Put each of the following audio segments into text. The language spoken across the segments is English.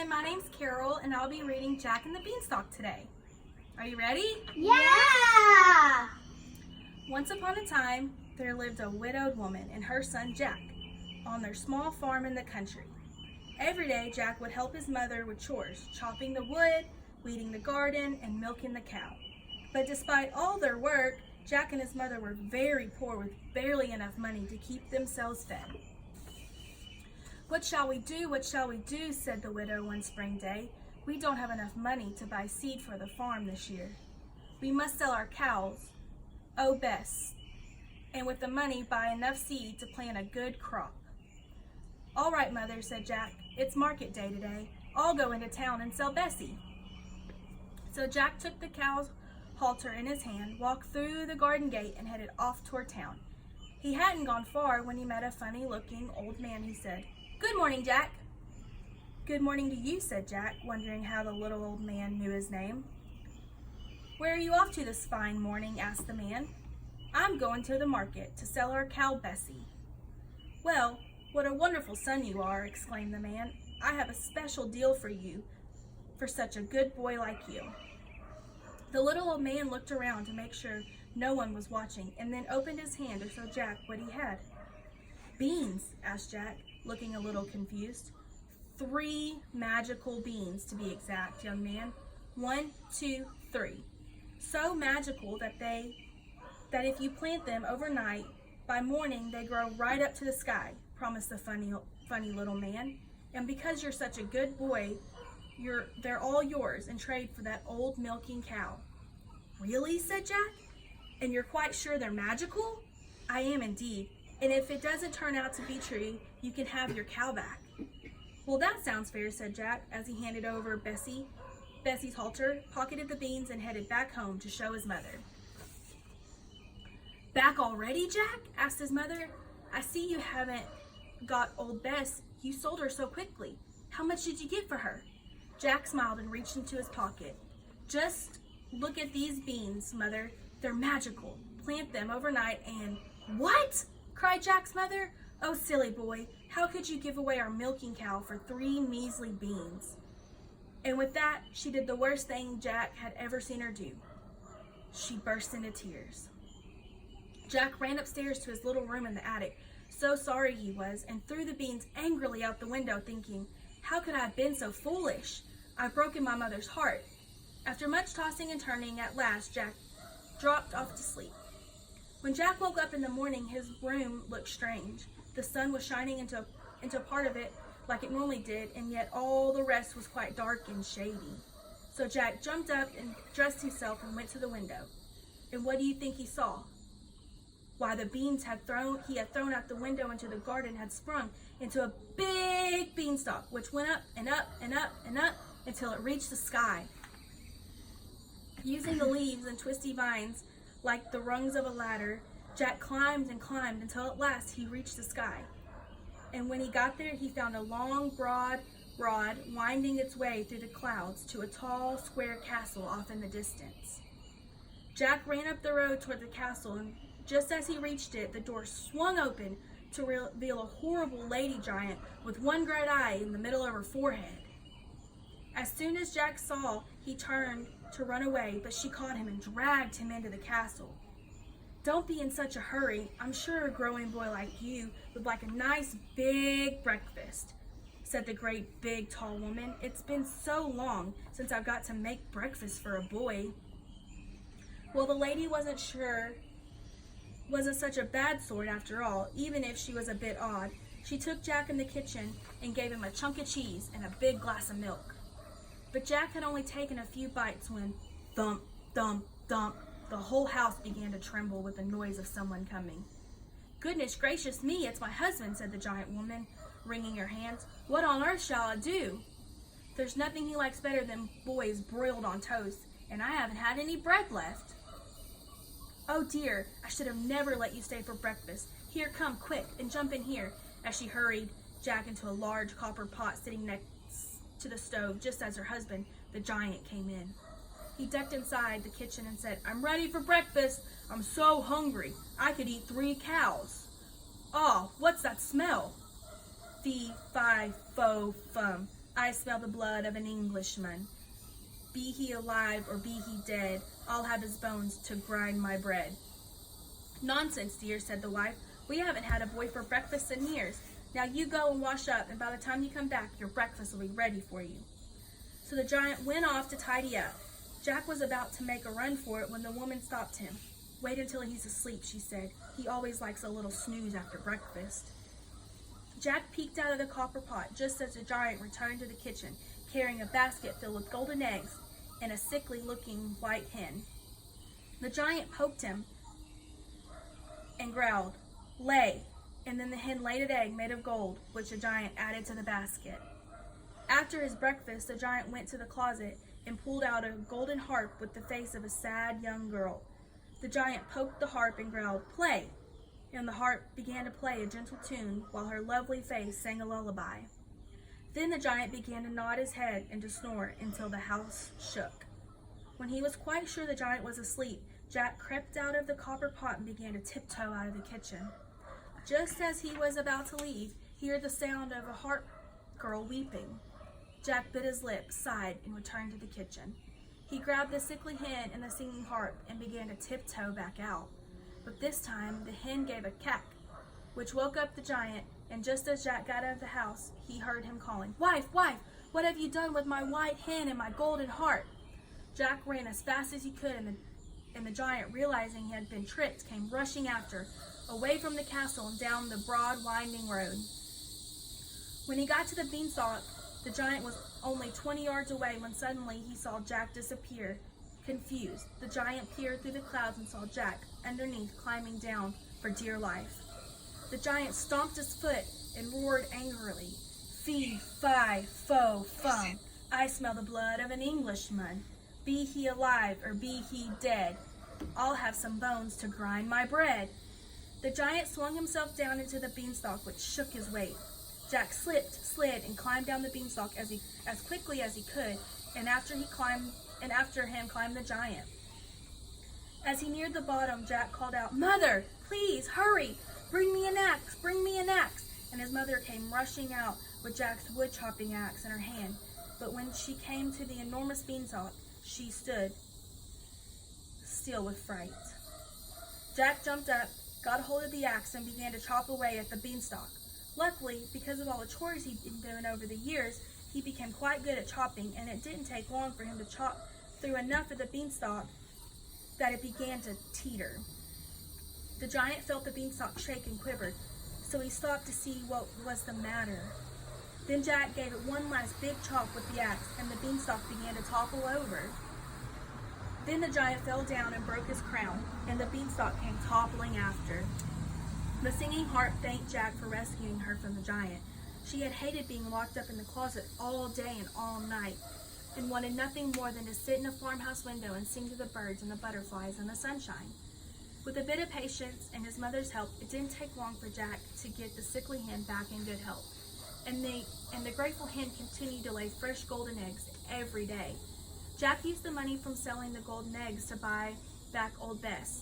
my name's Carol, and I'll be reading Jack and the Beanstalk today. Are you ready? Yeah! Once upon a time, there lived a widowed woman and her son Jack on their small farm in the country. Every day, Jack would help his mother with chores, chopping the wood, weeding the garden, and milking the cow. But despite all their work, Jack and his mother were very poor with barely enough money to keep themselves fed. "What shall we do? What shall we do?" said the widow one spring day. "We don't have enough money to buy seed for the farm this year. We must sell our cows, oh Bess, and with the money buy enough seed to plant a good crop." "All right, Mother," said Jack. "It's market day today. I'll go into town and sell Bessie." So Jack took the cow's halter in his hand, walked through the garden gate, and headed off toward town. He hadn't gone far when he met a funny-looking old man who said, "Good morning, Jack." "Good morning to you," said Jack, wondering how the little old man knew his name. "Where are you off to this fine morning?" asked the man. "I'm going to the market to sell our cow Bessie." "Well, what a wonderful son you are," exclaimed the man. "I have a special deal for you, for such a good boy like you." The little old man looked around to make sure no one was watching, and then opened his hand to show Jack what he had. "Beans?" asked Jack, looking a little confused. "3 magical beans, to be exact, young man. 1, 2, 3. So magical that if you plant them overnight, by morning they grow right up to the sky," promised the funny little man. "And because you're such a good boy, they're all yours in trade for that old milking cow." "Really?" said Jack. "And you're quite sure they're magical?" "I am indeed. And if it doesn't turn out to be true, you can have your cow back." "Well, that sounds fair," said Jack as he handed over Bessie's halter, pocketed the beans, and headed back home to show his mother. "Back already, Jack?" asked his mother. "I see you haven't got old Bess. You sold her so quickly. How much did you get for her?" Jack smiled and reached into his pocket. "Just look at these beans, Mother. They're magical. Plant them overnight and—" "What?" cried Jack's mother. "Oh, silly boy, how could you give away our milking cow for 3 measly beans?" And with that, she did the worst thing Jack had ever seen her do. She burst into tears. Jack ran upstairs to his little room in the attic, so sorry he was, and threw the beans angrily out the window, thinking, "How could I have been so foolish? I've broken my mother's heart." After much tossing and turning, at last Jack dropped off to sleep. When Jack woke up in the morning, his room looked strange. The sun was shining into a part of it like it normally did, and yet all the rest was quite dark and shady. So Jack jumped up and dressed himself and went to the window. And what do you think he saw? Why, the beans he had thrown out the window into the garden had sprung into a big beanstalk, which went up and up and up and up until it reached the sky. Using the leaves and twisty vines like the rungs of a ladder, Jack climbed and climbed until at last he reached the sky. And when he got there, he found a long, broad rod winding its way through the clouds to a tall, square castle off in the distance. Jack ran up the road toward the castle, and just as he reached it, the door swung open to reveal a horrible lady giant with one great eye in the middle of her forehead. As soon as Jack saw, he turned to run away, but she caught him and dragged him into the castle. "Don't be in such a hurry. I'm sure a growing boy like you would like a nice big breakfast," said the great big tall woman. "It's been so long since I've got to make breakfast for a boy." Well, the lady wasn't such a bad sort after all, even if she was a bit odd. She took Jack in the kitchen and gave him a chunk of cheese and a big glass of milk. But Jack had only taken a few bites when, thump, thump, thump, the whole house began to tremble with the noise of someone coming. "Goodness gracious me, it's my husband," said the giant woman, wringing her hands. "What on earth shall I do? There's nothing he likes better than boys broiled on toast, and I haven't had any bread left. Oh dear, I should have never let you stay for breakfast. Here, come quick and jump in here," as she hurried Jack into a large copper pot sitting next to the stove just as her husband, the giant, came in. He ducked inside the kitchen and said, "I'm ready for breakfast. I'm so hungry. I could eat 3 cows. Oh, what's that smell?" "Fee, fi, fo, fum. I smell the blood of an Englishman. Be he alive or be he dead, I'll have his bones to grind my bread. Nonsense, dear, said the wife. We haven't had a boy for breakfast in years. Now you go and wash up, and by the time you come back, your breakfast will be ready for you. So the giant went off to tidy up. Jack was about to make a run for it when the woman stopped him. Wait until he's asleep, she said. He always likes a little snooze after breakfast. Jack peeked out of the copper pot just as the giant returned to the kitchen, carrying a basket filled with golden eggs and a sickly-looking white hen. The giant poked him and growled, "Lay," and then the hen laid an egg made of gold, which the giant added to the basket. After his breakfast, the giant went to the closet and pulled out a golden harp with the face of a sad young girl. The giant poked the harp and growled, "Play," and the harp began to play a gentle tune while her lovely face sang a lullaby. Then the giant began to nod his head and to snore until the house shook. When he was quite sure the giant was asleep, Jack crept out of the copper pot and began to tiptoe out of the kitchen. Just as he was about to leave, he heard the sound of a harp girl weeping. Jack bit his lip, sighed, and returned to the kitchen. He grabbed the sickly hen and the singing harp and began to tiptoe back out. But this time, the hen gave a cack, which woke up the giant, and just as Jack got out of the house, he heard him calling, "Wife, wife, what have you done with my white hen and my golden harp?" Jack ran as fast as he could, and the giant, realizing he had been tricked, came rushing after, away from the castle and down the broad, winding road. When he got to the Beanstalk, the giant was only 20 yards away when suddenly he saw Jack disappear. Confused, the giant peered through the clouds and saw Jack underneath, climbing down for dear life. The giant stomped his foot and roared angrily, "Fee, fi, fo, fum. I smell the blood of an Englishman. Be he alive or be he dead, I'll have some bones to grind my bread." The giant swung himself down into the beanstalk, which shook his weight. Jack slipped, slid, and climbed down the beanstalk as quickly as he could, and after him climbed the giant. As he neared the bottom, Jack called out, "Mother, please, hurry! Bring me an axe! Bring me an axe!" And his mother came rushing out with Jack's wood-chopping axe in her hand. But when she came to the enormous beanstalk, she stood still with fright. Jack jumped up, got a hold of the axe, and began to chop away at the beanstalk. Luckily, because of all the chores he'd been doing over the years, he became quite good at chopping, and it didn't take long for him to chop through enough of the beanstalk that it began to teeter. The giant felt the beanstalk shake and quiver, so he stopped to see what was the matter. Then Jack gave it one last big chop with the axe, and the beanstalk began to topple over. Then the giant fell down and broke his crown, and the beanstalk came toppling after. The singing harp thanked Jack for rescuing her from the giant. She had hated being locked up in the closet all day and all night, and wanted nothing more than to sit in a farmhouse window and sing to the birds and the butterflies in the sunshine. With a bit of patience and his mother's help, it didn't take long for Jack to get the sickly hen back in good health, and the grateful hen continued to lay fresh golden eggs every day. Jack used the money from selling the golden eggs to buy back Old Bess,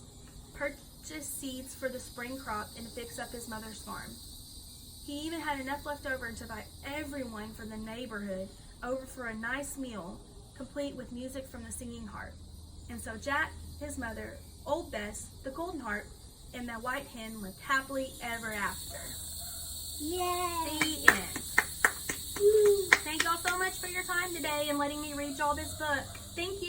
purchase seeds for the spring crop, and fix up his mother's farm. He even had enough left over to invite everyone from the neighborhood over for a nice meal, complete with music from the singing harp. And so Jack, his mother, Old Bess, the golden harp, and the white hen lived happily ever after. Yay! The end. Thank y'all so much for your time today and letting me read y'all this book. Thank you.